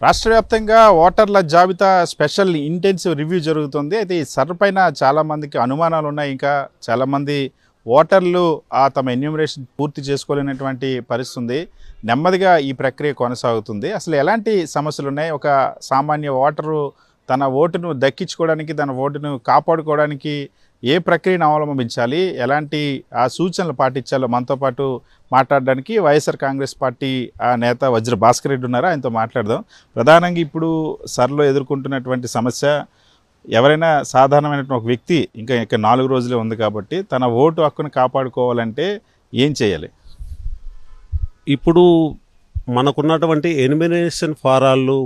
రాష్ట్ర వ్యాప్తంగా ఓటర్ల జాబితా స్పెషల్ ఇంటెన్సివ్ రివ్యూ జరుగుతుంది. అయితే ఈ సర్వే పైన చాలామందికి అనుమానాలు ఉన్నాయి. ఇంకా చాలామంది ఓటర్లు తమ ఎన్యూమరేషన్ పూర్తి చేసుకోలేనటువంటి పరిస్థితి ఉంది. నెమ్మదిగా ఈ ప్రక్రియ కొనసాగుతుంది. అసలు ఎలాంటి సమస్యలు ఉన్నాయి? ఒక సామాన్య ఓటరు తన ఓటును దక్కించుకోవడానికి, తన ఓటును కాపాడుకోవడానికి ఏ ప్రక్రియను అవలంబించాలి, ఎలాంటి సూచనలు పాటించాలో మనతో పాటు మాట్లాడడానికి వైఎస్ఆర్ కాంగ్రెస్ పార్టీ నేత వజ్ర భాస్కర్ రెడ్డి ఉన్నారు. ఆయనతో మాట్లాడదాం. ప్రధానంగా ఇప్పుడు సర్లో ఎదుర్కొంటున్నటువంటి సమస్య, ఎవరైనా సాధారణమైనటువంటి ఒక వ్యక్తి ఇంకా 4 రోజులే ఉంది కాబట్టి తన ఓటు హక్కును కాపాడుకోవాలంటే ఏం చేయాలి? ఇప్పుడు మనకున్నటువంటి ఎలిమినేషన్ ఫారాలు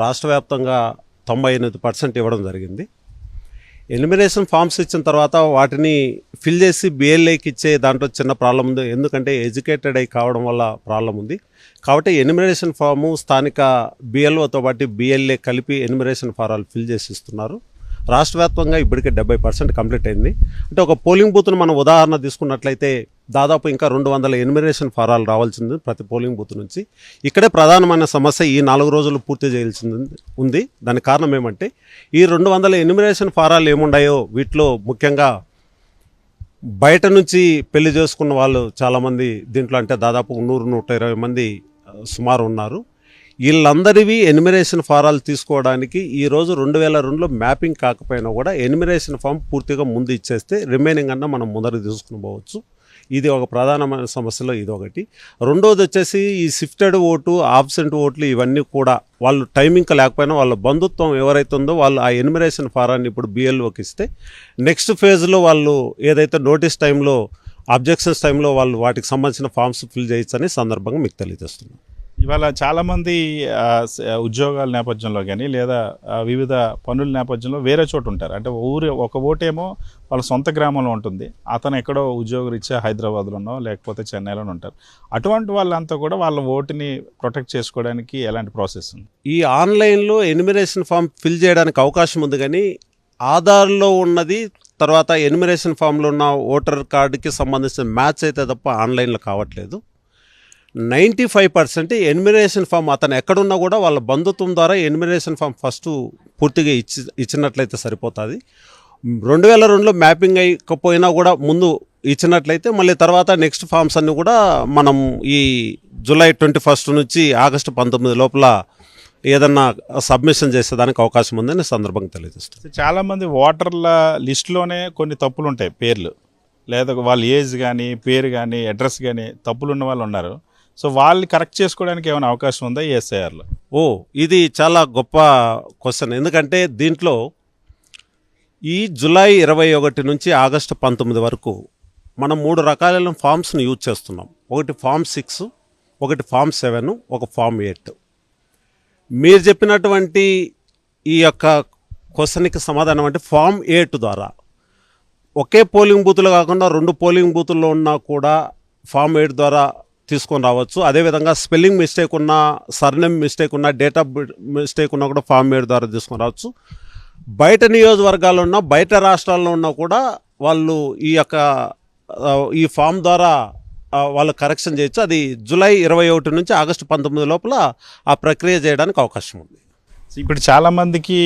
రాష్ట్ర వ్యాప్తంగా 98% ఇవ్వడం జరిగింది. ఎలిమినేషన్ ఫామ్స్ ఇచ్చిన తర్వాత వాటిని ఫిల్ చేసి బిఎల్ఏకి ఇచ్చే దాంట్లో చిన్న ప్రాబ్లం ఉంది. ఎందుకంటే ఎడ్యుకేటెడ్ అయి కావడం వల్ల ప్రాబ్లం ఉంది. కాబట్టి ఎలిమినేషన్ ఫాము స్థానిక బిఎల్ఓతో పాటు బిఎల్ఏ కలిపి ఎలిమినేషన్ ఫారాలు ఫిల్ చేసి ఇస్తున్నారు. రాష్ట్ర వ్యాప్తంగా ఇప్పటికే 70% కంప్లీట్ అయింది. అంటే ఒక పోలింగ్ బూత్ను మనం ఉదాహరణ తీసుకున్నట్లయితే దాదాపు ఇంకా 200 ఎలిమినేషన్ ఫారాలు రావాల్సింది ప్రతి పోలింగ్ బూత్ నుంచి. ఇక్కడే ప్రధానమైన సమస్య, ఈ 4 రోజులు పూర్తి చేయాల్సింది ఉంది. దానికి కారణం ఏమంటే ఈ 200 ఎలిమినేషన్ ఫారాలు ఏముండాయో వీటిలో ముఖ్యంగా బయట నుంచి పెళ్లి చేసుకున్న వాళ్ళు చాలామంది దీంట్లో, అంటే దాదాపు 100-120 మంది సుమారు ఉన్నారు. వీళ్ళందరివి ఎనిమిరేషన్ ఫారాలు తీసుకోవడానికి ఈరోజు 2002లో మ్యాపింగ్ కాకపోయినా కూడా ఎనిమిరేషన్ ఫామ్ పూర్తిగా ముందు ఇచ్చేస్తే రిమైనింగ్ అన్న మనం ముందర తీసుకుని పోవచ్చు. ఇది ఒక ప్రధానమైన సమస్యలో ఇది ఒకటి. రెండోది వచ్చేసి ఈ షిఫ్టెడ్ ఓటు, ఆబ్సెంట్ ఓట్లు ఇవన్నీ కూడా వాళ్ళు టైమింగ్ లేకపోయినా వాళ్ళ బంధుత్వం ఎవరైతే ఉందో వాళ్ళు ఆ ఎనిమిరేషన్ ఫారాన్ని ఇప్పుడు బిఎల్ఓకి ఇస్తే నెక్స్ట్ ఫేజ్లో వాళ్ళు ఏదైతే నోటీస్ టైంలో, అబ్జెక్షన్స్ టైంలో వాళ్ళు వాటికి సంబంధించిన ఫామ్స్ ఫిల్ చేయొచ్చని సందర్భంగా మీకు తెలియజేస్తున్నాను. ఇవాళ చాలామంది ఉద్యోగాల నేపథ్యంలో కానీ లేదా వివిధ పనుల నేపథ్యంలో వేరే చోటు ఉంటారు. అంటే ఒక ఓటేమో వాళ్ళ సొంత గ్రామంలో ఉంటుంది, అతను ఎక్కడో ఉద్యోగరీత్యా హైదరాబాద్లోనో లేకపోతే చెన్నైలోనో ఉంటారు. అటువంటి వాళ్ళంతా కూడా వాళ్ళ ఓటుని ప్రొటెక్ట్ చేసుకోవడానికి ఎలాంటి ప్రాసెస్ ఉంది? ఈ ఆన్లైన్లో ఎనిమిరేషన్ ఫామ్ ఫిల్ చేయడానికి అవకాశం ఉంది, కానీ ఆధార్లో ఉన్నది తర్వాత ఎనిమిరేషన్ ఫామ్లో ఉన్న ఓటర్ కార్డుకి సంబంధించిన మ్యాచ్ అయితే తప్ప ఆన్లైన్లో కావట్లేదు. 95% ఎనిమిరేషన్ ఫామ్ అతను ఎక్కడున్నా కూడా వాళ్ళ బంధుత్వం ద్వారా ఎనిమిరేషన్ ఫామ్ ఫస్ట్ పూర్తిగా ఇచ్చినట్లయితే సరిపోతుంది. 2002లో మ్యాపింగ్ అయ్యకపోయినా కూడా ముందు ఇచ్చినట్లయితే మళ్ళీ తర్వాత నెక్స్ట్ ఫామ్స్ అన్నీ కూడా మనం ఈ జూలై 21 నుంచి ఆగస్టు 19 లోపల ఏదన్నా సబ్మిషన్ చేసేదానికి అవకాశం ఉందని సందర్భంగా తెలియజేస్తుంది. చాలామంది ఓటర్ల లిస్టులోనే కొన్ని తప్పులు ఉంటాయి, పేర్లు లేదా వాళ్ళ ఏజ్ కానీ పేరు కానీ అడ్రస్ కానీ తప్పులు ఉన్న వాళ్ళు ఉన్నారు. సో వాళ్ళని కరెక్ట్ చేసుకోవడానికి ఏమైనా అవకాశం ఉందా ఈ ఎస్ఐఆర్లో? ఇది చాలా గొప్ప క్వశ్చన్. ఎందుకంటే దీంట్లో ఈ జూలై 21 నుంచి ఆగస్టు 19 వరకు మనం 3 రకాలైన ఫామ్స్ని యూజ్ చేస్తున్నాం. ఒకటి ఫామ్ 6, ఒకటి ఫామ్ 7, ఒక ఫామ్ 8. మీరు చెప్పినటువంటి ఈ యొక్క క్వశ్చన్కి సమాధానం అంటే ఫామ్ 8 ద్వారా ఒకే పోలింగ్ బూతులు కాకుండా 2 పోలింగ్ బూతుల్లో ఉన్నా కూడా ఫామ్ 8 ద్వారా తీసుకొని రావచ్చు. అదేవిధంగా స్పెల్లింగ్ మిస్టేక్ ఉన్నా, సర్నేమ్ మిస్టేక్ ఉన్నా, డేట్ ఆఫ్ మిస్టేక్ ఉన్నా కూడా ఫామ్ 8 ద్వారా తీసుకొని రావచ్చు. బయట నియోజకవర్గాల్లో ఉన్నా, బయట రాష్ట్రాల్లో ఉన్నా కూడా వాళ్ళు ఈ ఫామ్ ద్వారా వాళ్ళు కరెక్షన్ చేయొచ్చు. అది జూలై 21 నుంచి ఆగస్టు 19 లోపల ఆ ప్రక్రియ చేయడానికి అవకాశం ఉంది. ఇప్పుడు చాలామందికి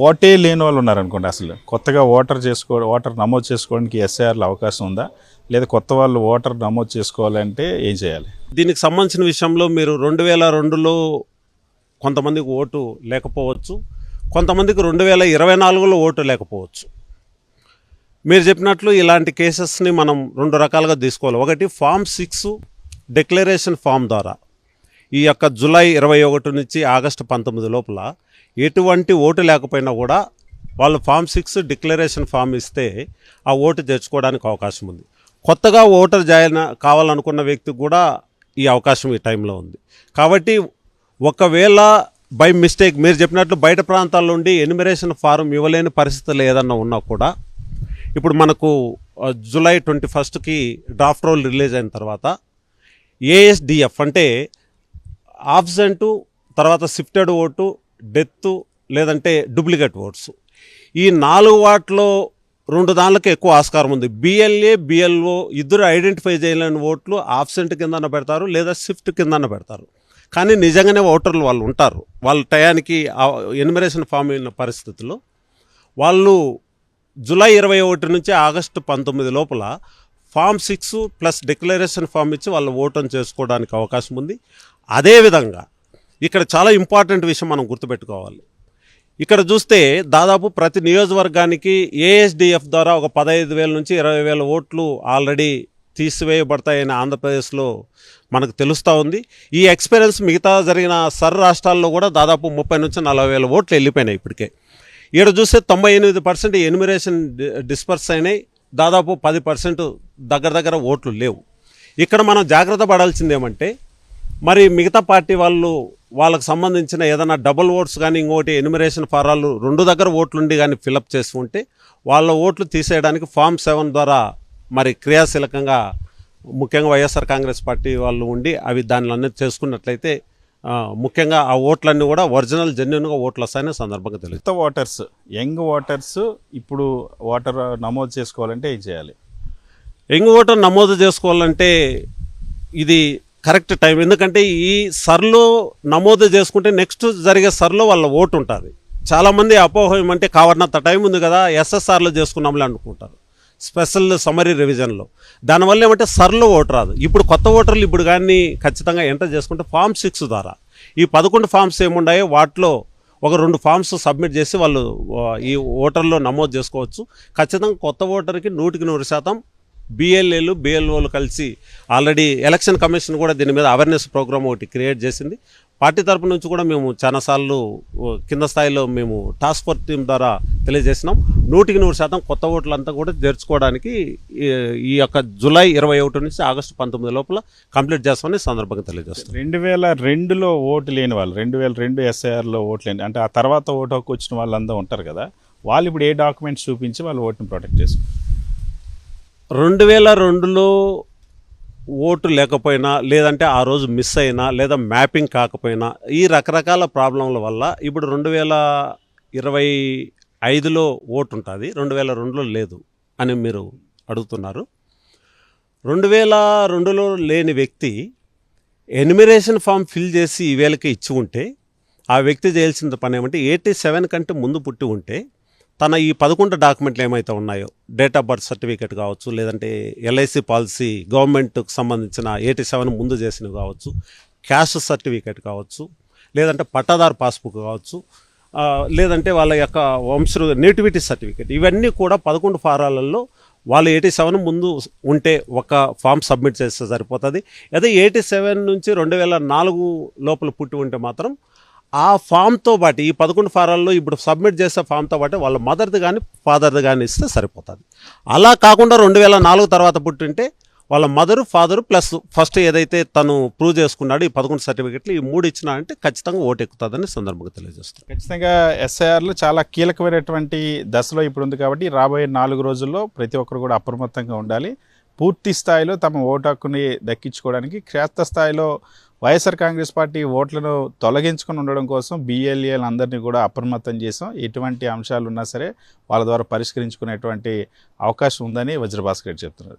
ఓటే లేని వాళ్ళు ఉన్నారనుకోండి. అసలు కొత్తగా ఓటర్ నమోదు చేసుకోవడానికి ఎస్ఐఆర్లో అవకాశం ఉందా, లేదా కొత్త వాళ్ళు ఓటర్ నమోదు చేసుకోవాలంటే ఏం చేయాలి? దీనికి సంబంధించిన విషయంలో మీరు 2002లో కొంతమందికి ఓటు లేకపోవచ్చు, కొంతమందికి 2024లో ఓటు లేకపోవచ్చు. మీరు చెప్పినట్లు ఇలాంటి కేసెస్ని మనం 2 రకాలుగా తీసుకోవాలి. ఒకటి ఫామ్ 6 డిక్లరేషన్ ఫామ్ ద్వారా ఈ యొక్క జూలై 21 నుంచి ఆగస్టు 19 లోపల ఎటువంటి ఓటు లేకపోయినా కూడా వాళ్ళు ఫామ్ 6 డిక్లరేషన్ ఫామ్ ఇస్తే ఆ ఓటు తెచ్చుకోవడానికి అవకాశం ఉంది. కొత్తగా ఓటర్ జాయిన్ కావాలనుకున్న వ్యక్తికి కూడా ఈ అవకాశం ఈ టైంలో ఉంది. కాబట్టి ఒకవేళ బై మిస్టేక్ మీరు చెప్పినట్లు బయట ప్రాంతాల్లో ఉండి ఎనిమిరేషన్ ఫారం ఇవ్వలేని పరిస్థితులు ఏదన్నా ఉన్నా కూడా ఇప్పుడు మనకు జూలై 21కి డ్రాఫ్ట్ రోల్ రిలీజ్ అయిన తర్వాత ఏఎస్డిఎఫ్ అంటే ఆబ్సెంటు, తర్వాత షిఫ్టెడ్ ఓటు, డెత్ లేదంటే డూప్లికేట్ ఓట్స్, ఈ 4 వాటిలో 2 దానిలకి ఎక్కువ ఆస్కారం ఉంది. బిఎల్ఏ, బిఎల్ఓ ఇద్దరు ఐడెంటిఫై చేయలేని ఓట్లు ఆబ్సెంట్ కిందన పెడతారు లేదా షిఫ్ట్ కిందన పెడతారు. కానీ నిజంగానే ఓటర్లు వాళ్ళు ఉంటారు. వాళ్ళ టయానికి ఎన్యుమరేషన్ ఫామ్ అయిన పరిస్థితుల్లో వాళ్ళు జూలై 21 నుంచి ఆగస్టు 19 లోపల ఫామ్ 6 ప్లస్ డిక్లరేషన్ ఫామ్ ఇచ్చి వాళ్ళు ఓటం చేసుకోవడానికి అవకాశం ఉంది. అదేవిధంగా ఇక్కడ చాలా ఇంపార్టెంట్ విషయం మనం గుర్తుపెట్టుకోవాలి. ఇక్కడ చూస్తే దాదాపు ప్రతి నియోజకవర్గానికి ఏఎస్డిఎఫ్ ద్వారా ఒక 15,000 నుంచి 20,000 ఓట్లు ఆల్రెడీ తీసివేయబడతాయని ఆంధ్రప్రదేశ్లో మనకు తెలుస్తూ ఉంది. ఈ ఎక్స్పీరియన్స్ మిగతా జరిగిన రాష్ట్రాల్లో కూడా దాదాపు 30 నుంచి 40,000 ఓట్లు వెళ్ళిపోయినాయి ఇప్పటికే. ఇక్కడ చూస్తే 98% ఎన్యుమరేషన్ డిస్పర్స్ అయినాయి. దాదాపు 10% దగ్గర ఓట్లు లేవు. ఇక్కడ మనం జాగ్రత్త పడాల్సింది ఏమంటే, మరి మిగతా పార్టీ వాళ్ళకు సంబంధించిన ఏదైనా డబుల్ ఓట్స్ కానీ ఇంకోటి ఎన్యుమరేషన్ ఫారాలు 2 దగ్గర ఓట్లుండి కానీ ఫిలప్ చేసి ఉంటే వాళ్ళ ఓట్లు తీసేయడానికి ఫామ్ 7 ద్వారా మరి క్రియాశీలకంగా ముఖ్యంగా వైఎస్ఆర్ కాంగ్రెస్ పార్టీ వాళ్ళు ఉండి అవి దానిలన్నీ చేసుకున్నట్లయితే ముఖ్యంగా ఆ ఓట్లన్నీ కూడా ఒరిజినల్ జెన్యున్గా ఓట్లు వస్తాయనే సందర్భంగా తెలియదు. కొత్త ఓటర్స్, యంగ్ ఓటర్స్ ఇప్పుడు ఓటర్ నమోదు చేసుకోవాలంటే ఏం చేయాలి? యంగ్ ఓటర్ నమోదు చేసుకోవాలంటే ఇది కరెక్ట్ టైం. ఎందుకంటే ఈ సర్లో నమోదు చేసుకుంటే నెక్స్ట్ జరిగే సర్లో వాళ్ళ ఓటు ఉంటుంది. చాలామంది అపోహ ఏమంటే కావడంత టైం ఉంది కదా ఎస్ఎస్ఆర్లో చేసుకున్నాంలే అనుకుంటారు, స్పెషల్ సమరీ రివిజన్లో. దానివల్ల ఏమంటే సర్లో ఓటు రాదు. ఇప్పుడు కొత్త ఓటర్లు ఇప్పుడు కానీ ఖచ్చితంగా ఎంటర్ చేసుకుంటే ఫామ్ 6 ద్వారా ఈ 11 ఫామ్స్ ఏమున్నాయో వాటిలో ఒక 2 ఫామ్స్ సబ్మిట్ చేసి వాళ్ళు ఈ ఓటర్లో నమోదు చేసుకోవచ్చు. ఖచ్చితంగా కొత్త ఓటర్కి 100% బిఎల్ఏలు బిఎల్ఓలు కలిసి ఆల్రెడీ ఎలక్షన్ కమిషన్ కూడా దీని మీద అవేర్నెస్ ప్రోగ్రామ్ ఒకటి క్రియేట్ చేసింది. పార్టీ తరపు నుంచి కూడా మేము చాలాసార్లు కింద స్థాయిలో మేము టాస్క్ ఫోర్స్ టీం ద్వారా తెలియజేసినాం. 100% కొత్త ఓట్లంతా కూడా చేర్చుకోవడానికి ఈ యొక్క జూలై 21 నుంచి ఆగస్టు 19 లోపల కంప్లీట్ చేస్తామని సందర్భంగా తెలియజేస్తాం. 2002లో ఓటు లేని వాళ్ళు, 2002 ఎస్ఐఆర్లో ఓటు లేని, అంటే ఆ తర్వాత ఓటు హక్కు వచ్చిన వాళ్ళందరూ ఉంటారు కదా, వాళ్ళు ఇప్పుడు ఏ డాక్యుమెంట్స్ చూపించి వాళ్ళు ఓటుని ప్రొటెక్ట్ చేసుకుంటారు? 2002లో ఓటు లేకపోయినా, లేదంటే ఆ రోజు మిస్ అయినా, లేదా మ్యాపింగ్ కాకపోయినా, ఈ రకరకాల ప్రాబ్లంల వల్ల ఇప్పుడు 2025లో ఓటు ఉంటుంది, 2002లో లేదు అని మీరు అడుగుతున్నారు. 2002లో లేని వ్యక్తి ఎన్యుమరేషన్ ఫామ్ ఫిల్ చేసి ఈ వేళకి ఇచ్చి ఉంటే ఆ వ్యక్తి చేయాల్సిన పని ఏమంటే 87 కంటే ముందు పుట్టి ఉంటే తన ఈ 11 డాక్యుమెంట్లు ఏమైతే ఉన్నాయో, డేట్ ఆఫ్ బర్త్ సర్టిఫికేట్ కావచ్చు, లేదంటే ఎల్ఐసి పాలసీ గవర్నమెంట్కి సంబంధించిన 87 ముందు చేసినవి కావచ్చు, క్యాస్ట్ సర్టిఫికేట్ కావచ్చు, లేదంటే పట్టాదారు పాస్బుక్ కావచ్చు, లేదంటే వాళ్ళ యొక్క నేటివిటీ సర్టిఫికేట్, ఇవన్నీ కూడా 11 ఫారాలలో వాళ్ళు 87 ముందు ఉంటే ఒక ఫామ్ సబ్మిట్ చేస్తే సరిపోతుంది. అదే 87 నుంచి 2004 లోపల పుట్టి ఉంటే మాత్రం ఆ ఫామ్తో పాటు ఈ 11 ఫారాల్లో ఇప్పుడు సబ్మిట్ చేసే ఫామ్తో పాటు వాళ్ళ మదర్ది కానీ ఫాదర్ది కానీ ఇస్తే సరిపోతుంది. అలా కాకుండా 2004 తర్వాత పుట్టింటే వాళ్ళ మదరు ఫాదరు ప్లస్ ఫస్ట్ ఏదైతే తను ప్రూవ్ చేసుకున్నాడో ఈ 11 సర్టిఫికెట్లు, ఈ 3 ఇచ్చినాడంటే ఖచ్చితంగా ఓటు ఎక్కుతుందని సందర్భంగా తెలియజేస్తాం. ఖచ్చితంగా ఎస్ఐఆర్లు చాలా కీలకమైనటువంటి దశలో ఇప్పుడు ఉంది కాబట్టి రాబోయే 4 రోజుల్లో ప్రతి ఒక్కరు కూడా అప్రమత్తంగా ఉండాలి. పూర్తి స్థాయిలో తమ ఓటు హక్కుని దక్కించుకోవడానికి క్షేత్రస్థాయిలో వైఎస్ఆర్ కాంగ్రెస్ పార్టీ ఓట్లను తొలగించుకొని ఉండడం కోసం బిఎల్ఏలు అందరినీ కూడా అప్రమత్తం చేసాం. ఎటువంటి అంశాలు ఉన్నా సరే వాళ్ళ ద్వారా పరిష్కరించుకునేటువంటి అవకాశం ఉందని వజ్రభాస్కర్ చెప్తున్నారు.